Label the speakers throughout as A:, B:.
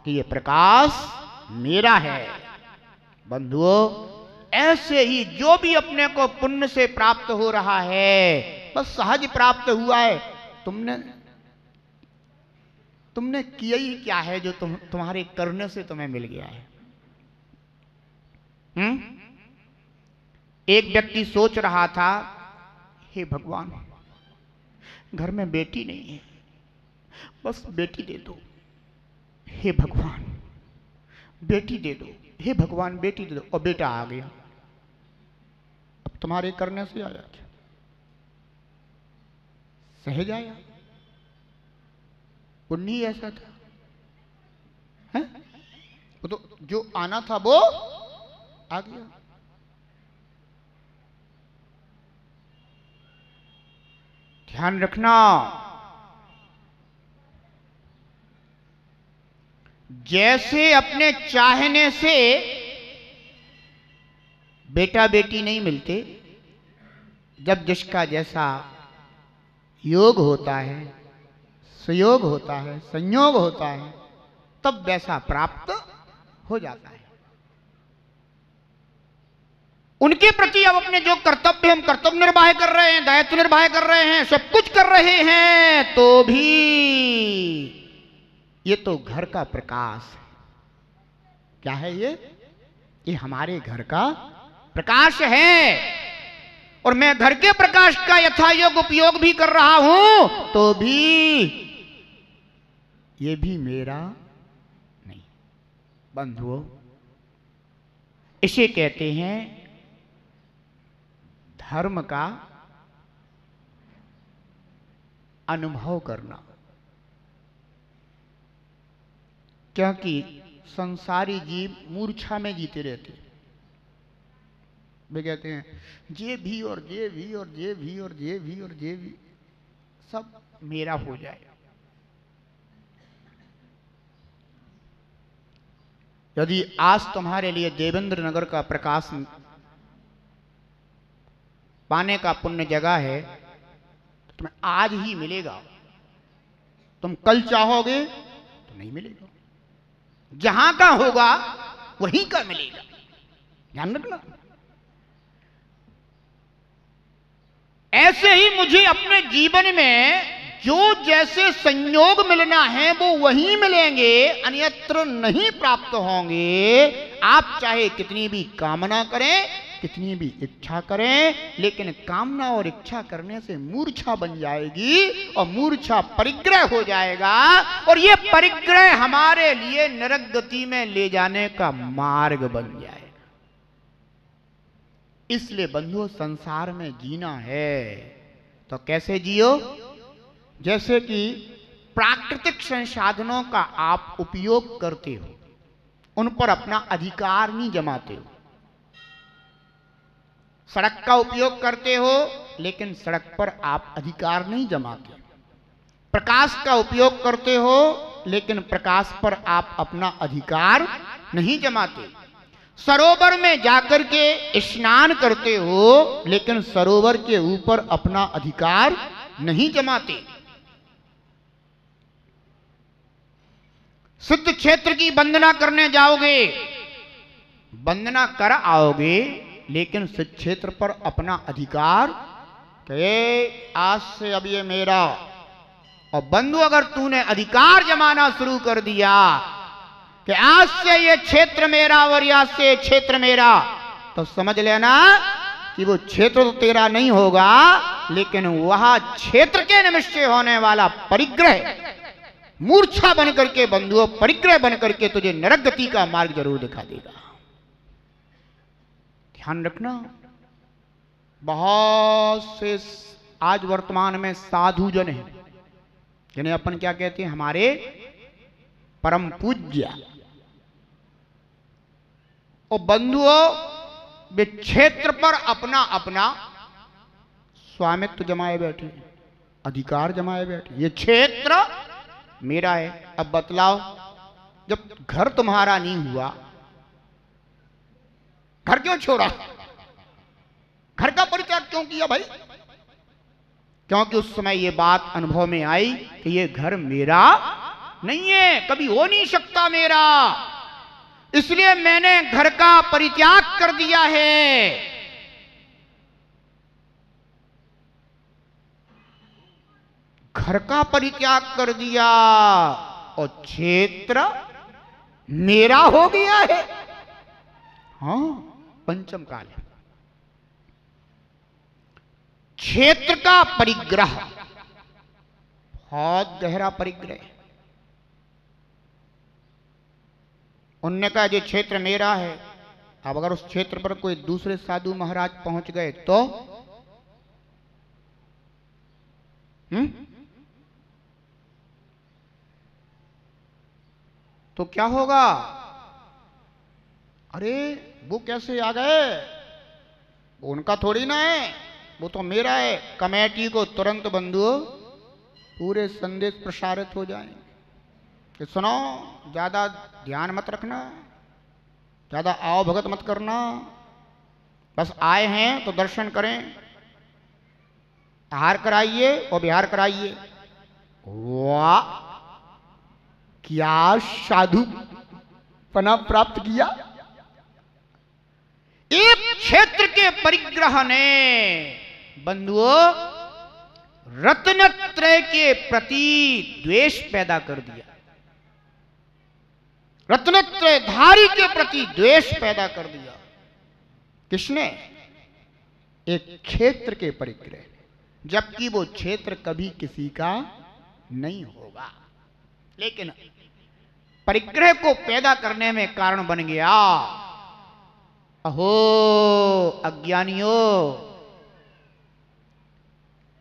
A: कि ये प्रकाश मेरा है। बंधुओं, ऐसे ही जो भी अपने को पुण्य से प्राप्त हो रहा है, बस सहज प्राप्त हुआ है। तुमने किया ही क्या है जो तुम्हारे करने से तुम्हें मिल गया है? एक व्यक्ति सोच रहा था, हे भगवान, घर में बेटी नहीं है, बस बेटी दे दो। हे भगवान बेटी दे दो, हे भगवान बेटी दे दो। और बेटा आ गया। अब तुम्हारे करने से आया क्या? सहज आया? पुण्य ही ऐसा था है? वो तो जो आना था वो आ गया। ध्यान रखना, जैसे अपने चाहने से बेटा बेटी नहीं मिलते, जब जिसका जैसा योग होता है, सुयोग होता है, संयोग होता है, तब वैसा प्राप्त हो जाता है। उनके प्रति अब अपने जो कर्तव्य, हम कर्तव्य निर्वाह कर रहे हैं, दायित्व निर्वाह कर रहे हैं, सब कुछ कर रहे हैं, तो भी ये तो घर का प्रकाश है। क्या है ये हमारे घर का प्रकाश है। और मैं घर के प्रकाश का यथायोग्य उपयोग भी कर रहा हूं, तो भी ये भी मेरा नहीं। बंधुओं, इसे कहते हैं धर्म का अनुभव करना। क्योंकि संसारी जीव मूर्छा में जीते रहते। वे कहते हैं ये भी और ये भी और ये भी और ये भी और ये भी सब मेरा हो जाए। यदि आज तुम्हारे लिए देवेंद्र नगर का प्रकाश पाने का पुण्य जगह है, तो तुम्हें आज ही मिलेगा। तुम कल चाहोगे तो नहीं मिलेगा। जहां का होगा वहीं का मिलेगा। ध्यान रखना। ऐसे ही मुझे अपने जीवन में जो जैसे संयोग मिलना है वो वहीं मिलेंगे, अन्यत्र नहीं प्राप्त होंगे। आप चाहे कितनी भी कामना करें, कितनी भी इच्छा करें, लेकिन कामना और इच्छा करने से मूर्छा बन जाएगी और मूर्छा परिग्रह हो जाएगा, और ये परिग्रह हमारे लिए नरक गति में ले जाने का मार्ग बन जाएगा। इसलिए बंधुओं, संसार में जीना है तो कैसे जियो? जैसे कि प्राकृतिक संसाधनों का आप उपयोग करते हो, उन पर अपना अधिकार नहीं जमाते हो। सड़क का उपयोग करते हो, लेकिन सड़क पर आप अधिकार नहीं जमाते। प्रकाश का उपयोग करते हो, लेकिन प्रकाश पर आप अपना अधिकार नहीं जमाते। सरोवर में जाकर के स्नान करते हो, लेकिन सरोवर के ऊपर अपना अधिकार नहीं जमाते। सिद्ध क्षेत्र की वंदना करने जाओगे, वंदना कर आओगे, लेकिन सिद्ध क्षेत्र पर अपना अधिकार कि आज से अब ये मेरा। और बंधु, अगर तूने अधिकार जमाना शुरू कर दिया कि आज से ये क्षेत्र मेरा और आज से ये क्षेत्र मेरा, तो समझ लेना कि वो क्षेत्र तो तेरा नहीं होगा, लेकिन वह क्षेत्र के निमित्त से होने वाला परिग्रह मूर्छा बन करके, बंधुओं, परिग्रह बन करके तुझे नरक गति का मार्ग जरूर दिखा देगा। ध्यान रखना। बहुत से आज वर्तमान में साधु जन हैं, जिन्हें अपन क्या कहते हैं, हमारे परम पूज्य। और बंधुओं, वे क्षेत्र पर अपना अपना स्वामित्व जमाए बैठे, अधिकार जमाए बैठे। ये क्षेत्र मेरा है। अब बतलाओ, जब घर तुम्हारा नहीं हुआ, घर क्यों छोड़ा? घर का परित्याग क्यों किया भाई? क्योंकि उस समय ये बात अनुभव में आई कि ये घर मेरा नहीं है, कभी हो नहीं सकता मेरा, इसलिए मैंने घर का परित्याग कर दिया है। घर का परित्याग कर दिया और क्षेत्र मेरा हो गया है। हाँ, पंचम काल है। क्षेत्र का परिग्रह, बहुत गहरा परिग्रह। उनने कहा ये क्षेत्र मेरा है। अब अगर उस क्षेत्र पर कोई दूसरे साधु महाराज पहुंच गए तो क्या होगा? अरे वो कैसे आ गए, वो उनका थोड़ी ना है, वो तो मेरा है। कमेटी को तुरंत बंधुओं पूरे संदेश प्रसारित हो जाएंगे कि सुनो, ज्यादा ध्यान मत रखना, ज्यादा आओ भगत मत करना, बस आए हैं तो दर्शन करें, आहार कराइए और विहार कराइए। वाह, क्या साधुपना प्राप्त किया। एक क्षेत्र के परिग्रह ने बंधुओं रत्नत्रय के प्रति द्वेष पैदा कर दिया, रत्नत्रय धारी के प्रति द्वेष पैदा कर दिया। किसने? एक क्षेत्र के परिग्रह, जबकि वो क्षेत्र कभी किसी का नहीं होगा, लेकिन परिग्रह को पैदा करने में कारण बन गया। अहो अज्ञानियों,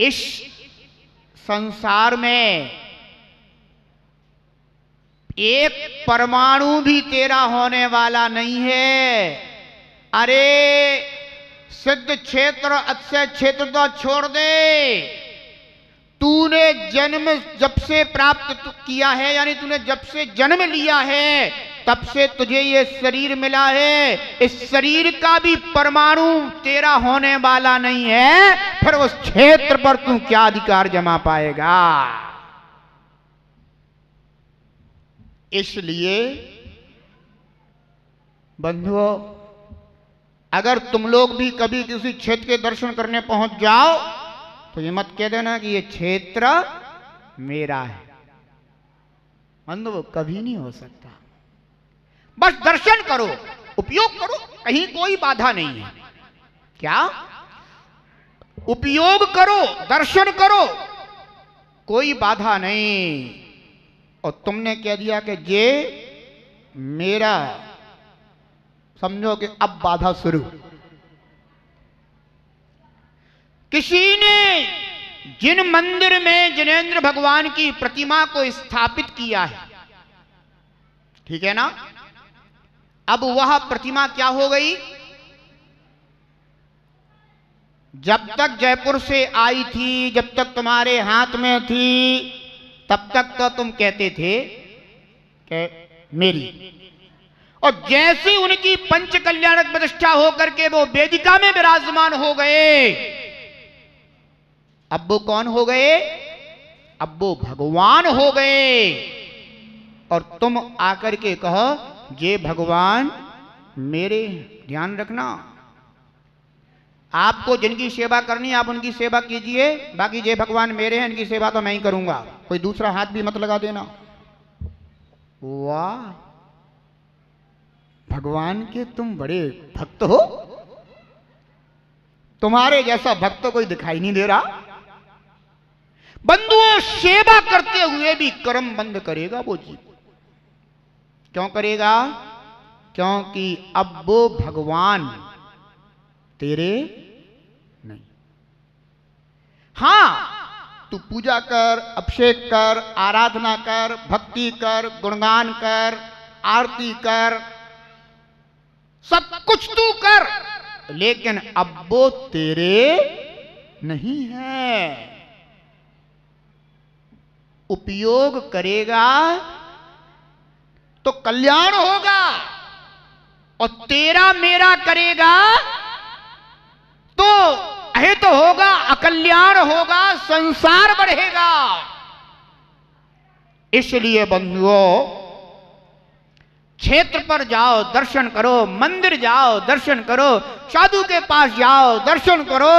A: इस संसार में एक परमाणु भी तेरा होने वाला नहीं है। अरे सिद्ध क्षेत्र अक्षय क्षेत्र तो छोड़ दे, तूने जन्म जब से प्राप्त किया है, यानी तूने जब से जन्म लिया है तब से तुझे ये शरीर मिला है, इस शरीर का भी परमाणु तेरा होने वाला नहीं है, फिर उस क्षेत्र पर तू क्या अधिकार जमा पाएगा? इसलिए बंधुओं, अगर तुम लोग भी कभी किसी क्षेत्र के दर्शन करने पहुंच जाओ तो ये मत कह देना कि ये क्षेत्र मेरा है। बंधुओं, कभी नहीं हो सकता। बस दर्शन करो, उपयोग करो, कहीं कोई बाधा नहीं है। क्या? उपयोग करो, दर्शन करो, कोई बाधा नहीं। और तुमने कह दिया कि ये मेरा, समझो कि अब बाधा शुरू। किसी ने जिन मंदिर में जिनेंद्र भगवान की प्रतिमा को स्थापित किया है, ठीक है ना, अब वह प्रतिमा क्या हो गई? जब तक जयपुर से आई थी, जब तक तुम्हारे हाथ में थी, तब तक तो तुम कहते थे कि मेरी। और जैसे उनकी पंच कल्याणक प्रतिष्ठा होकर के वो वेदिका में विराजमान हो गए, अब वो कौन हो गए? अब वो भगवान हो गए। और तुम आकर के कहो ये भगवान मेरे। ध्यान रखना, आपको जिनकी सेवा करनी आप उनकी सेवा कीजिए, बाकी ये भगवान मेरे हैं, इनकी सेवा तो मैं ही करूंगा, कोई दूसरा हाथ भी मत लगा देना। वाह, भगवान के तुम बड़े भक्त हो, तुम्हारे जैसा भक्त कोई दिखाई नहीं दे रहा। बंधुओं, सेवा करते हुए भी कर्म बंद करेगा वो जीव। क्यों करेगा? क्योंकि अब वो भगवान तेरे नहीं। हां, तू पूजा कर, अभिषेक कर, आराधना कर, भक्ति कर, गुणगान कर, आरती कर, सब कुछ तू कर, लेकिन अब वो तेरे नहीं है। उपयोग करेगा तो कल्याण होगा, और तेरा मेरा करेगा तो अहित होगा, अकल्याण होगा, संसार बढ़ेगा। इसलिए बंधुओं, क्षेत्र पर जाओ दर्शन करो, मंदिर जाओ दर्शन करो, साधु के पास जाओ दर्शन करो,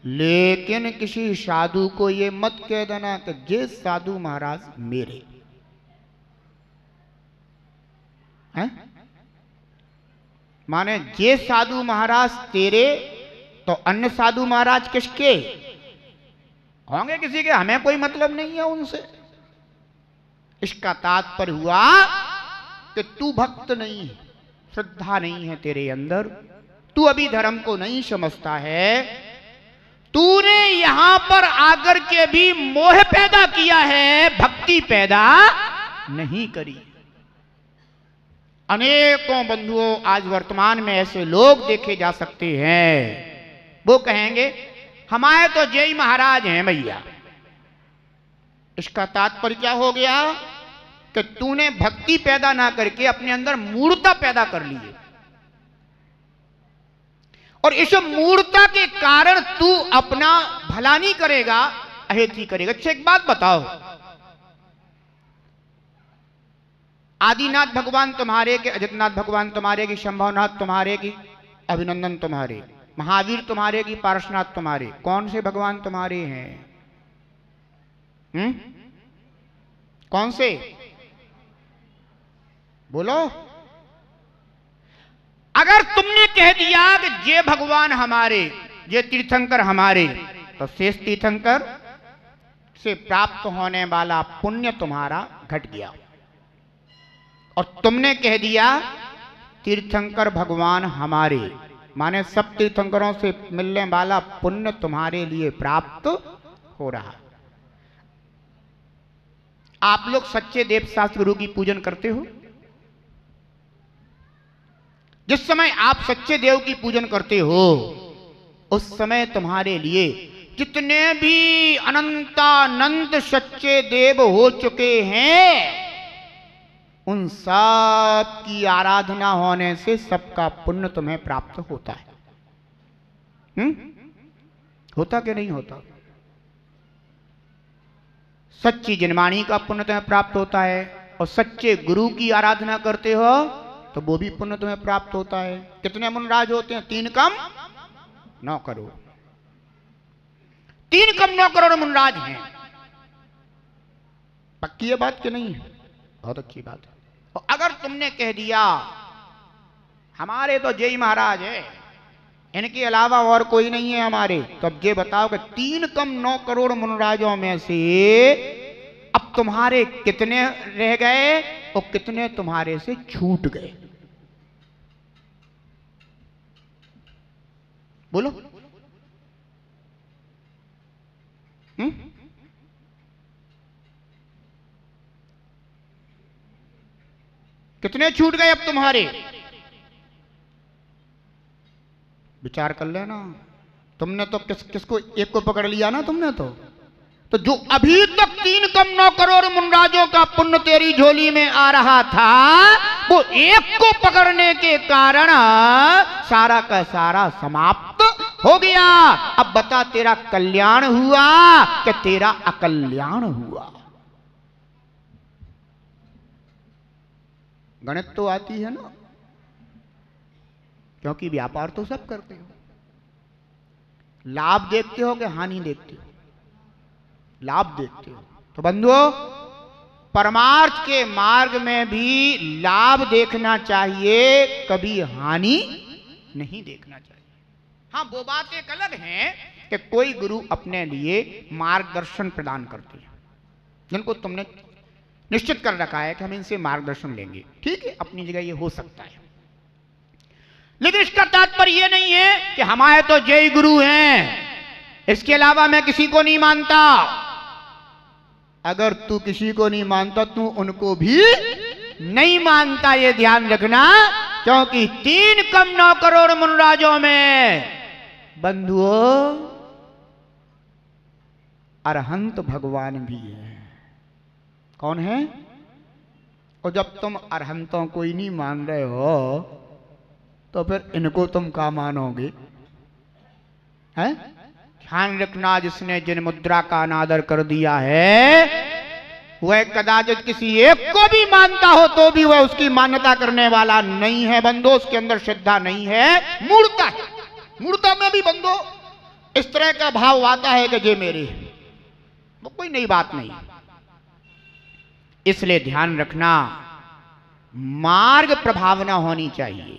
A: लेकिन किसी साधु को ये मत कह देना कि ये साधु महाराज मेरे हैं। माने ये साधु महाराज तेरे तो अन्य साधु महाराज किसके होंगे? किसी के, हमें कोई मतलब नहीं है उनसे। इसका तात्पर्य हुआ कि तू भक्त नहीं है, श्रद्धा नहीं है तेरे अंदर, तू अभी धर्म को नहीं समझता है, तूने यहां पर आकर के भी मोह पैदा किया है, भक्ति पैदा नहीं करी। अनेकों बंधुओं आज वर्तमान में ऐसे लोग देखे जा सकते हैं, वो कहेंगे हमारे तो जय महाराज हैं भैया। इसका तात्पर्य क्या हो गया कि तूने भक्ति पैदा ना करके अपने अंदर मूढ़ता पैदा कर ली है, और इस मूढ़ता के कारण तू अपना भला नहीं करेगा, अहित ही करेगा। अच्छा एक बात बताओ, आदिनाथ भगवान तुम्हारे के, अजितनाथ भगवान तुम्हारे की, शंभवनाथ तुम्हारे की, अभिनंदन तुम्हारे, महावीर तुम्हारे की, पारसनाथ तुम्हारे, कौन से भगवान तुम्हारे हैं? कौन से? बोलो। अगर तुमने कह दिया कि ये भगवान हमारे, ये तीर्थंकर हमारे, तो शेष तीर्थंकर से प्राप्त होने वाला पुण्य तुम्हारा घट गया। और तुमने कह दिया तीर्थंकर भगवान हमारे, माने सब तीर्थंकरों से मिलने वाला पुण्य तुम्हारे लिए प्राप्त हो रहा। आप लोग सच्चे देव शास्त्र गुरु की पूजन करते हो? जिस समय आप सच्चे देव की पूजन करते हो उस समय तुम्हारे लिए जितने भी अनंतानंत सच्चे देव हो चुके हैं, उन सब की आराधना होने से सबका पुण्य तुम्हें प्राप्त होता है। होता कि नहीं होता? सच्ची जनवाणी का पुण्य तुम्हें प्राप्त होता है, और सच्चे गुरु की आराधना करते हो तो वो भी पुण्य तुम्हें प्राप्त होता है। कितने मुनराज होते हैं? 3 कम 9 करोड़। 3 कम 9 करोड़ मुनराज हैं। पक्की है बात कि नहीं है? बहुत अच्छी बात है। और अगर तुमने कह दिया हमारे तो जय महाराज है, इनके अलावा और कोई नहीं है हमारे, तो अब ये बताओ कि 3 कम 9 करोड़ मुनराजों में से अब तुम्हारे कितने रह गए और कितने तुम्हारे से छूट गए? बोलो। कितने छूट गए अब तुम्हारे? विचार कर लेना। तुमने तो किसको एक को पकड़ लिया ना तुमने तो जो अभी तक 3 कम 9 करोड़ मुनराजों का पुण्य तेरी झोली में आ रहा था, वो एक को पकड़ने के कारण सारा का सारा समाप्त हो गया। अब बता, तेरा कल्याण हुआ कि तेरा अकल्याण हुआ? गणित तो आती है ना, क्योंकि व्यापार तो सब करते हो। लाभ देखते हो कि हानि देखते हो? लाभ देखते हो। तो बंधुओं, परमार्थ के मार्ग में भी लाभ देखना चाहिए, कभी हानि नहीं देखना चाहिए। हाँ, वो बात एक अलग है कि कोई गुरु अपने लिए मार्गदर्शन प्रदान करते हैं, जिनको तुमने निश्चित कर रखा है कि हम इनसे मार्गदर्शन लेंगे, ठीक है, अपनी जगह ये हो सकता है। लेकिन इसका तात्पर्य ये नहीं है कि हमारे तो जय गुरु हैं, इसके अलावा मैं किसी को नहीं मानता। अगर तू किसी को नहीं मानता, तू उनको भी नहीं मानता, ये ध्यान रखना। क्योंकि 3 कम 9 करोड़ मुनराजों में बंधुओं अरहंत भगवान भी है। कौन है? और जब तुम अरहंतों को ही नहीं मान रहे हो तो फिर इनको तुम क्या मानोगे? हैं? ध्यान रखना, जिसने जिन मुद्रा का अनादर कर दिया है वह कदाचित किसी एक को भी मानता हो तो भी वह उसकी मान्यता करने वाला नहीं है बंधो, उसके अंदर श्रद्धा नहीं है, मूर्ता है। मूर्ता में भी बंधो इस तरह का भाव आता है कि जे मेरे, वो कोई नई बात नहीं। इसलिए ध्यान रखना, मार्ग प्रभावना होनी चाहिए।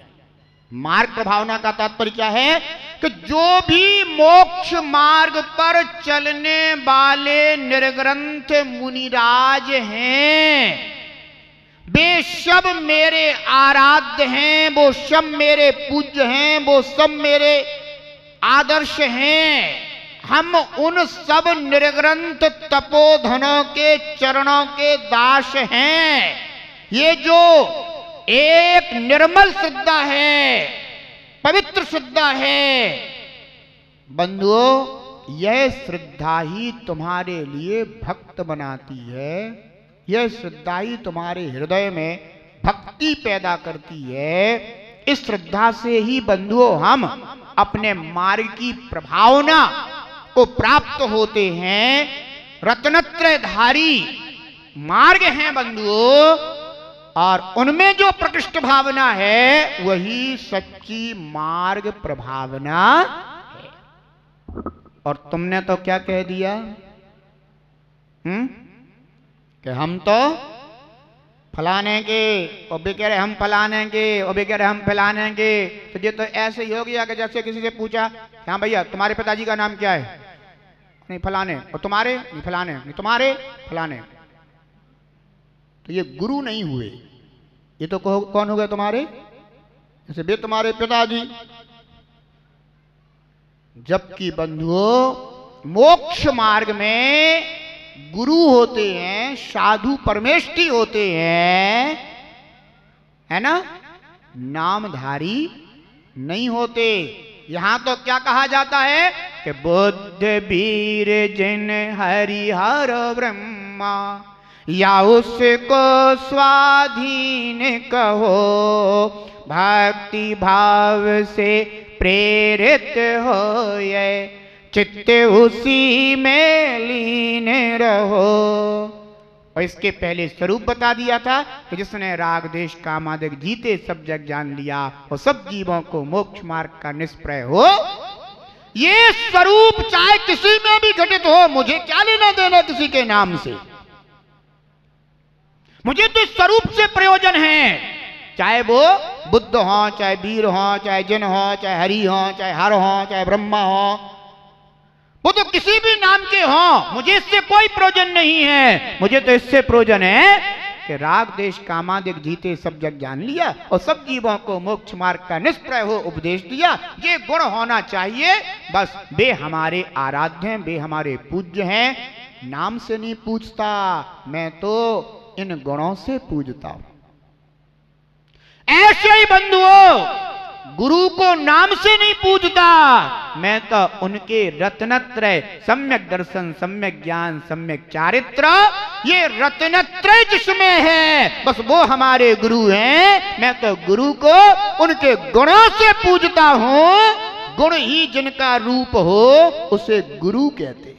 A: मार्ग प्रभावना का तात्पर्य क्या है कि जो भी मोक्ष मार्ग पर चलने वाले निर्ग्रंथ मुनिराज हैं, वे सब मेरे आराध्य हैं, वो सब मेरे पूज्य हैं, वो सब मेरे आदर्श हैं। हम उन सब निर्ग्रंथ तपोधनों के चरणों के दास हैं। ये जो एक निर्मल श्रद्धा है, पवित्र श्रद्धा है बंधुओं, यह श्रद्धा ही तुम्हारे लिए भक्त बनाती है। यह श्रद्धा ही तुम्हारे हृदय में भक्ति पैदा करती है। इस श्रद्धा से ही बंधुओं हम अपने मार्ग की प्रभावना को प्राप्त होते हैं। रत्नत्रयधारी मार्ग हैं बंधुओं, और उनमें जो प्रकृष्ट भावना है वही सच्ची मार्ग प्रभावना है। और तुमने तो क्या कह दिया कि हम तो फलाने के, और भी कह रहे हम फलाने के, और भी कह रहे हम फलाने के। तो ये तो ऐसे ही हो गया कि जैसे किसी से पूछा, हाँ भैया तुम्हारे पिताजी का नाम क्या है? नहीं फलाने। और तुम्हारे? नहीं फलाने। नहीं तुम्हारे? फलाने। तो ये गुरु नहीं हुए, ये तो कौन हो गए तुम्हारे? जैसे वे तुम्हारे पिताजी। जबकि बंधुओं मोक्ष मार्ग में गुरु होते हैं, साधु परमेष्ठी होते हैं, है ना, नामधारी नहीं होते। यहां तो क्या कहा जाता है कि बुद्ध वीर जिन हरिहर ब्रह्मा, या उसको स्वाधीन कहो, भक्ति भाव से प्रेरित होए, चित्त उसी में लीन रहो। और इसके पहले स्वरूप बता दिया था कि जिसने राग देश काम आदि जीते सब जग जान लिया और सब जीवों को मोक्ष मार्ग का निष्प्रय हो। ये स्वरूप चाहे किसी में भी घटित हो, मुझे क्या लेना देना किसी के नाम से। मुझे तो इस स्वरूप से प्रयोजन है, चाहे वो बुद्ध हो, चाहे वीर हो, चाहे जिन हो, चाहे हरि हो, चाहे हर हो, चाहे ब्रह्मा हो, वो तो किसी भी नाम के हो, मुझे इससे कोई प्रयोजन नहीं है। मुझे तो इससे प्रयोजन है कि राग देश कामादिक जीते सब जग जान लिया और सब जीवों को मोक्ष मार्ग का निष्प्रय हो उपदेश दिया। ये गुण होना चाहिए। बस वे हमारे आराध्य हैं, वे हमारे पूज्य हैं। नाम से नहीं पूछता, मैं तो इन गुणों से पूजता हूं। ऐसे ही बंधुओं गुरु को नाम से नहीं पूजता, मैं तो उनके रत्नत्रय, सम्यक दर्शन, सम्यक ज्ञान, सम्यक चारित्र, ये रत्नत्रय जिसमें है बस वो हमारे गुरु हैं। मैं तो गुरु को उनके गुणों से पूजता हूं। गुण ही जिनका रूप हो उसे गुरु कहते हैं।